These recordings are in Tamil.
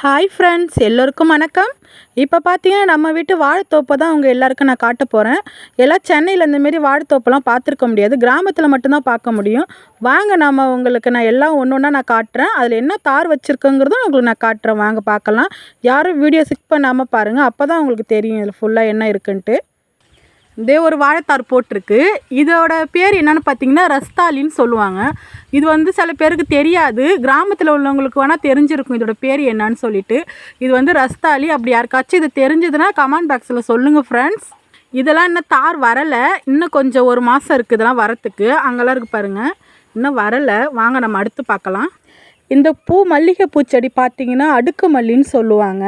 ஹாய் ஃப்ரெண்ட்ஸ், எல்லோருக்கும் வணக்கம். இப்போ பார்த்தீங்கன்னா நம்ம வீட்டு வாழைத்தோப்பை தான் உங்கள் எல்லாருக்கும் நான் காட்ட போகிறேன். எல்லாம் சென்னையில் இந்தமாரி வாழைத்தோப்பெல்லாம் பார்த்துருக்க முடியாது, கிராமத்தில் மட்டும்தான் பார்க்க முடியும். வாங்க உங்களுக்கு நான் எல்லாம் ஒன்று ஒன்றா நான் காட்டுறேன். அதில் என்ன தார் வச்சுருக்கோங்கிறதும் உங்களுக்கு நான் காட்டுறேன். வாங்க பார்க்கலாம். யாரும் வீடியோ ஸ்கிப் பண்ணாமல் பாருங்கள், அப்போ தான் உங்களுக்கு தெரியும் இதில் ஃபுல்லாக என்ன இருக்குன்ட்டு. இதே ஒரு வாழைத்தார் போட்டிருக்கு. இதோட பேர் என்னென்னு பார்த்தீங்கன்னா ரஸ்தாலின்னு சொல்லுவாங்க. இது சில பேருக்கு தெரியாது, கிராமத்தில் உள்ளவங்களுக்கு வேணால் தெரிஞ்சிருக்கும் இதோட பேர் என்னன்னு சொல்லிட்டு. இது ரஸ்தாலி. அப்படி யாருக்காச்சும் இது தெரிஞ்சதுன்னா கமெண்ட் பாக்ஸில் சொல்லுங்கள் ஃப்ரெண்ட்ஸ். இதெல்லாம் இன்னும் தார் வரலை, இன்னும் கொஞ்சம் ஒரு மாதம் இருக்குது இதெல்லாம் வரத்துக்கு. அங்கெல்லாம் இருக்குது பாருங்கள், இன்னும் வரலை. வாங்க நம்ம அடுத்து பார்க்கலாம். இந்த மல்லிகை பூச்செடி பார்த்திங்கன்னா அடுக்கு மல்லின்னு சொல்லுவாங்க.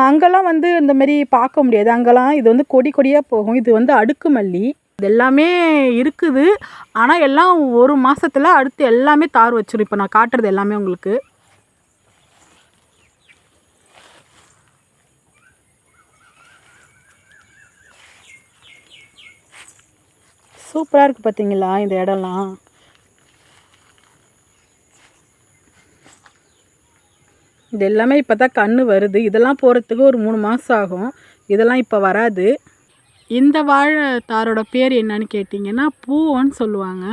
அங்கெல்லாம் இந்தமாரி பார்க்க முடியாது. அங்கெல்லாம் இது கொடி கொடியாக போகும். இது அடுக்கு மல்லி. இது எல்லாமே இருக்குது, ஆனால் எல்லாம் ஒரு மாதத்தில் அடுத்து எல்லாமே தார் வச்சிடும். இப்போ நான் காட்டுறது எல்லாமே உங்களுக்கு. சூப்பராக இருக்குது பார்த்தீங்களா இந்த இடம்லாம். இது எல்லாமே இப்போ தான் கன்று வருது. இதெல்லாம் போகிறதுக்கு ஒரு 3 மாதம் ஆகும். இதெல்லாம் இப்போ வராது. இந்த வாழைத்தாரோட பேர் என்னன்னு கேட்டிங்கன்னா பூவன்னு சொல்லுவாங்க.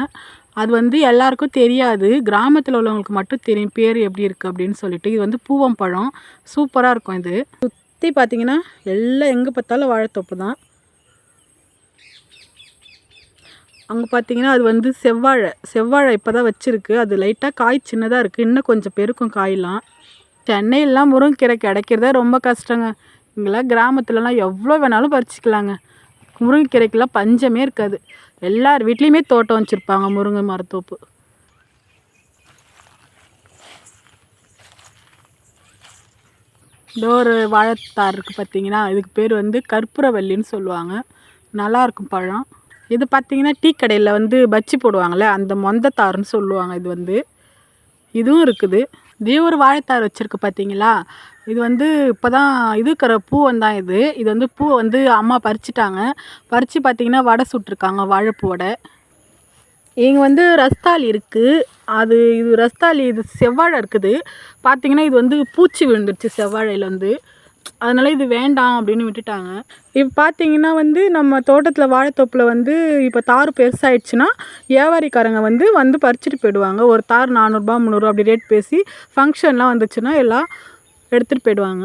அது எல்லாருக்கும் தெரியாது, கிராமத்தில் உள்ளவங்களுக்கு மட்டும் தெரியும் பேர் எப்படி இருக்குது அப்படின்னு சொல்லிட்டு. இது பூவம் பழம் சூப்பராக இருக்கும். இது சுற்றி பார்த்திங்கன்னா எல்லாம் எங்கே பார்த்தாலும் வாழைத்தோப்பு தான். அங்கே பார்த்தீங்கன்னா அது செவ்வாழை இப்போ தான் வச்சுருக்கு. அது லைட்டாக காய் சின்னதாக இருக்குது, இன்னும் கொஞ்சம் பெருக்கும் காயெலாம். சென்னையிலாம் முருங்கைக்கீரை கிடைக்கிறதே ரொம்ப கஷ்டங்க. இங்கெல்லாம் கிராமத்துலலாம் எவ்வளோ வேணாலும் பறிச்சிக்கலாங்க. முருங்கைக்கீரைக்கெல்லாம் பஞ்சமே இருக்காது. எல்லார் வீட்லேயுமே தோட்டம் வச்சுருப்பாங்க, முருங்கை மரத்தோப்பு. இந்த ஒரு வாழைத்தார் இருக்குது பார்த்தீங்கன்னா, இதுக்கு பேர் கற்பூரவல்லின்னு சொல்லுவாங்க. நல்லாயிருக்கும் பழம். இது பார்த்தீங்கன்னா டீ கடையில் பஜ்ஜி போடுவாங்கள்ல, அந்த மொந்தத்தாருன்னு சொல்லுவாங்க. இதுவும் இருக்குது. இதே ஒரு வாழைத்தார் வச்சுருக்கு பார்த்தீங்களா. இது இப்போ தான் இருக்கிற பூவந்தான். இது பூவை அம்மா பறிச்சிட்டாங்க. பறித்து பார்த்தீங்கன்னா வடை சுட்டிருக்காங்க, வாழைப்பூ வடை. இங்கே ரஸ்தாலி இருக்குது. இது ரஸ்தாலி. இது செவ்வாழை இருக்குது பார்த்தீங்கன்னா. இது பூச்சி விழுந்துருச்சு செவ்வாழையில். அதனால் இது வேண்டாம் அப்படின்னு விட்டுட்டாங்க. இப்போ பார்த்தீங்கன்னா நம்ம தோட்டத்தில் வாழைத்தோப்பில் இப்போ தார் பெருசாகிடுச்சுன்னா வியாபாரிக்காரங்க பறிச்சுட்டு போயிடுவாங்க. ஒரு தார் 400 ரூபா 300 ரூபா அப்படி ரேட் பேசி ஃபங்க்ஷன்லாம் வந்துச்சுன்னா எல்லாம் எடுத்துகிட்டு போயிடுவாங்க.